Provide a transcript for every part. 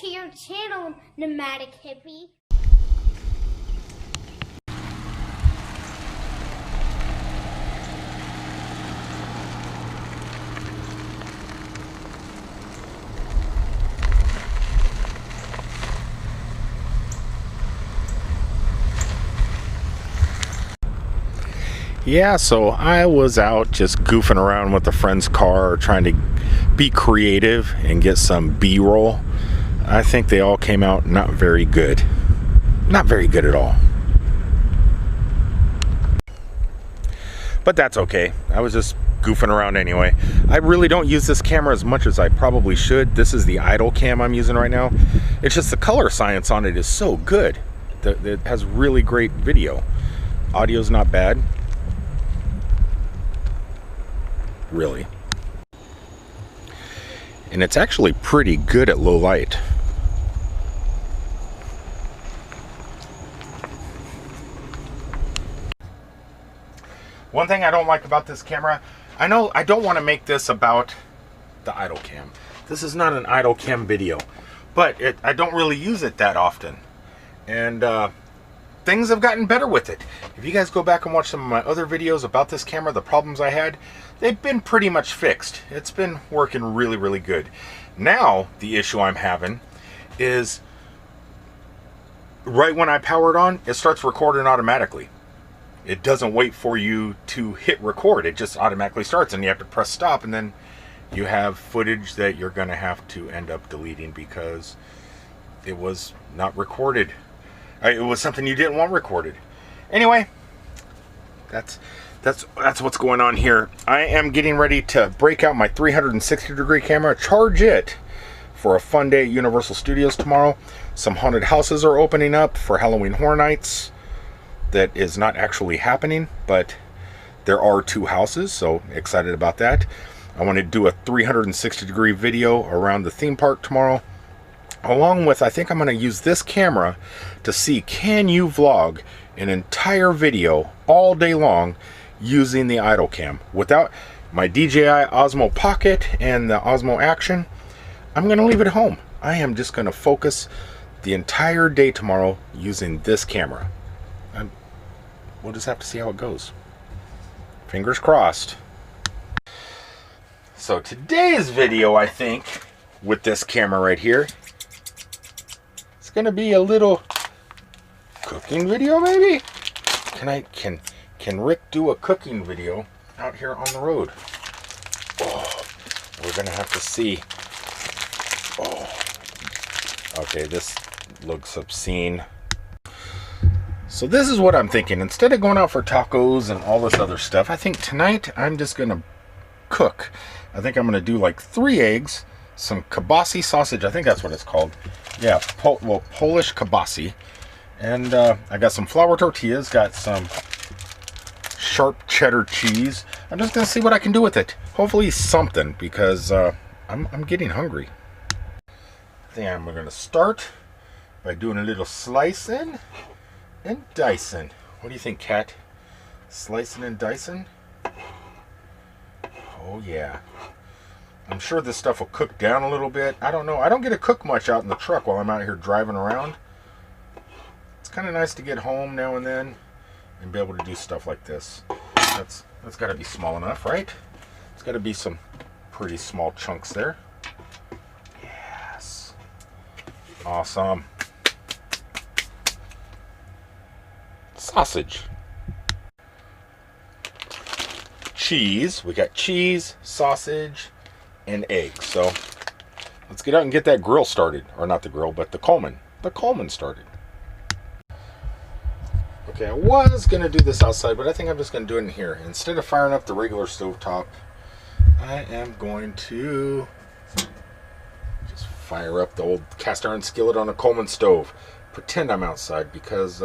to your channel, Nomadic Hippie. Yeah, so I was out just goofing around with a friend's car, trying to be creative and get some B-roll. I think they all came out not very good. Not very good at all. But that's okay. I was just goofing around anyway. I really don't use this camera as much as I probably should. This is the idolcam I'm using right now. It's just the color science on it is so good. It has really great video. Audio's not bad. Really. And it's actually pretty good at low light. One thing I don't like about this camera, I know I don't want to make this about the idolcam. This is not an idolcam video, but I don't really use it that often. And things have gotten better with it. If you guys go back and watch some of my other videos about this camera, the problems I had, they've been pretty much fixed. It's been working really, really good. Now, the issue I'm having is right when I power it on, it starts recording automatically. It doesn't wait for you to hit record. It just automatically starts, and you have to press stop, and then you have footage that you're going to have to end up deleting because it was not recorded. It was something you didn't want recorded. Anyway, that's what's going on here. I am getting ready to break out my 360-degree camera, charge it for a fun day at Universal Studios tomorrow. Some haunted houses are opening up for Halloween Horror Nights. That is not actually happening, but there are 2 houses, so excited about that. I want to do a 360-degree video around the theme park tomorrow. Along with, I think I'm going to use this camera to see, can you vlog an entire video all day long using the idolcam without my DJI Osmo Pocket and the Osmo Action. I'm going to leave it at home. I am just going to focus the entire day tomorrow using this camera. We'll just have to see how it goes. Fingers crossed. So today's video, I think, with this camera right here, it's going to be a little cooking video, maybe? Can Rick do a cooking video out here on the road? Oh, we're going to have to see. Oh, okay, this looks obscene. So this is what I'm thinking. Instead of going out for tacos and all this other stuff, I think tonight I'm just going to cook. I think I'm going to do like 3 eggs, some kielbasa sausage. I think that's what it's called. Yeah, Polish kielbasa. And I got some flour tortillas, got some sharp cheddar cheese. I'm just going to see what I can do with it. Hopefully something, because I'm getting hungry. I think I'm going to start by doing a little slicing and dicing. What do you think, Kat? Slicing and dicing? Oh yeah. I'm sure this stuff will cook down a little bit. I don't know. I don't get to cook much out in the truck while I'm out here driving around. It's kind of nice to get home now and then and be able to do stuff like this. That's got to be small enough, right? It's got to be some pretty small chunks there. Yes. Awesome. Sausage. Cheese. We got cheese, sausage, and eggs. So let's get out and get that grill started. Or not the grill, but the Coleman. The Coleman started. Okay, I was going to do this outside, but I think I'm just going to do it in here. Instead of firing up the regular stovetop, I am going to just fire up the old cast iron skillet on a Coleman stove. Pretend I'm outside because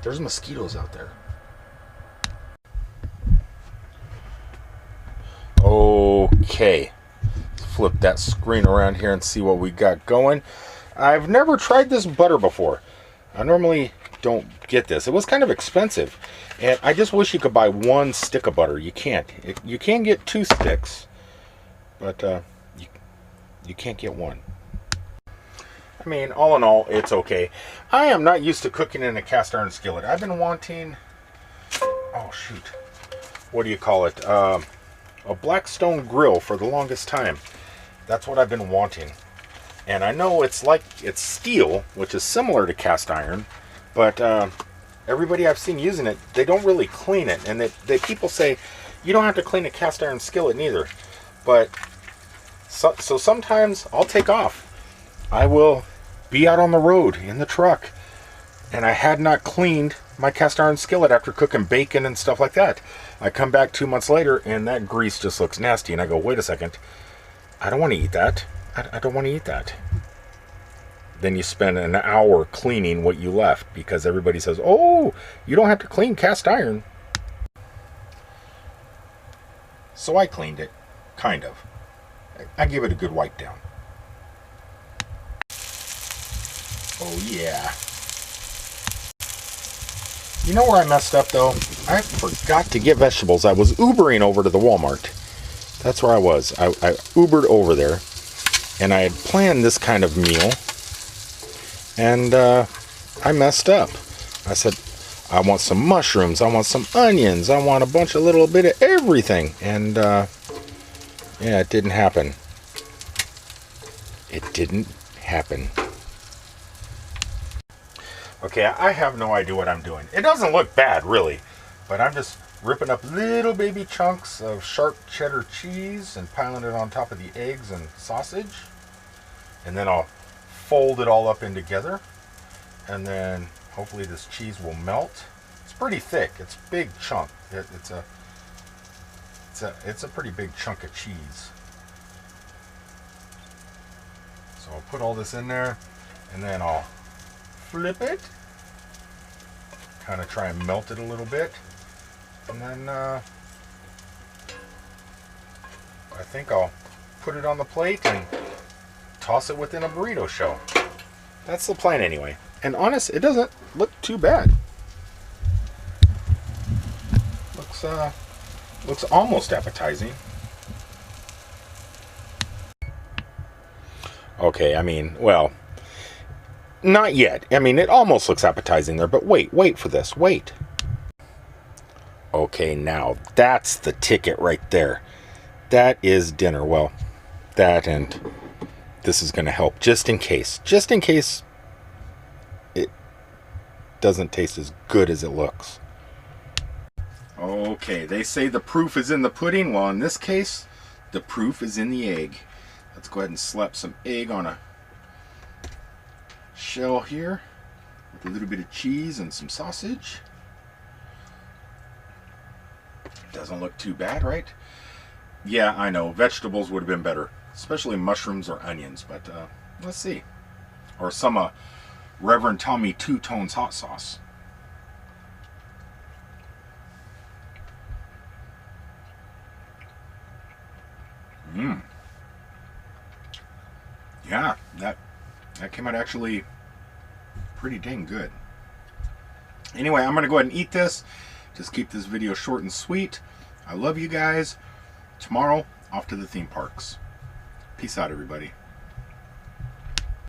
there's mosquitoes out there. Okay, let's flip that screen around here and see what we got going. I've never tried this butter before. I normally don't get this. It was kind of expensive, and I just wish you could buy 1 stick of butter. You can't. You can get 2 sticks, but you can't get 1. I mean, all in all, it's okay. I am not used to cooking in a cast iron skillet. I've been wanting, oh shoot, what do you call it? A Blackstone grill for the longest time. That's what I've been wanting. And I know it's steel, which is similar to cast iron, but everybody I've seen using it, they don't really clean it. And people say, you don't have to clean a cast iron skillet neither. But, so sometimes I'll take off. I will be out on the road in the truck, and I had not cleaned my cast iron skillet after cooking bacon and stuff like that. I come back 2 months later, and that grease just looks nasty. And I go, wait a second, I don't want to eat that. I don't want to eat that. Then you spend an hour cleaning what you left because everybody says, oh, you don't have to clean cast iron. So I cleaned it, kind of. I gave it a good wipe down. Oh yeah. You know where I messed up though? I forgot to get vegetables. I was Ubering over to the Walmart. That's where I was. I Ubered over there. And I had planned this kind of meal, and I messed up. I said, I want some mushrooms, I want some onions, I want a little bit of everything. And yeah, it didn't happen. It didn't happen. Okay, I have no idea what I'm doing. It doesn't look bad, really, but I'm just ripping up little baby chunks of sharp cheddar cheese and piling it on top of the eggs and sausage. And then I'll fold it all up in together. And then hopefully this cheese will melt. It's pretty thick. It's a big chunk. It's a pretty big chunk of cheese. So I'll put all this in there, and then I'll flip it. Kind of try and melt it a little bit. And then I think I'll put it on the plate and toss it within a burrito shell. That's the plan anyway. And honest, it doesn't look too bad. Looks almost appetizing. Okay, I mean, well, not yet. I mean, it almost looks appetizing there, but wait for this. Wait. Okay, now that's the ticket right there. That is dinner. Well, that and this is going to help just in case it doesn't taste as good as it looks. Okay, they say the proof is in the pudding. Well, in this case, the proof is in the egg. Let's go ahead and slap some egg on a shell here with a little bit of cheese and some sausage. Doesn't look too bad, right? Yeah, I know. Vegetables would have been better, especially mushrooms or onions, but let's see. Or some Reverend Tommy Two Tones hot sauce. Yeah, that came out actually pretty dang good. Anyway, I'm going to go ahead and eat this. Just keep this video short and sweet. I love you guys. Tomorrow, off to the theme parks. Peace out, everybody.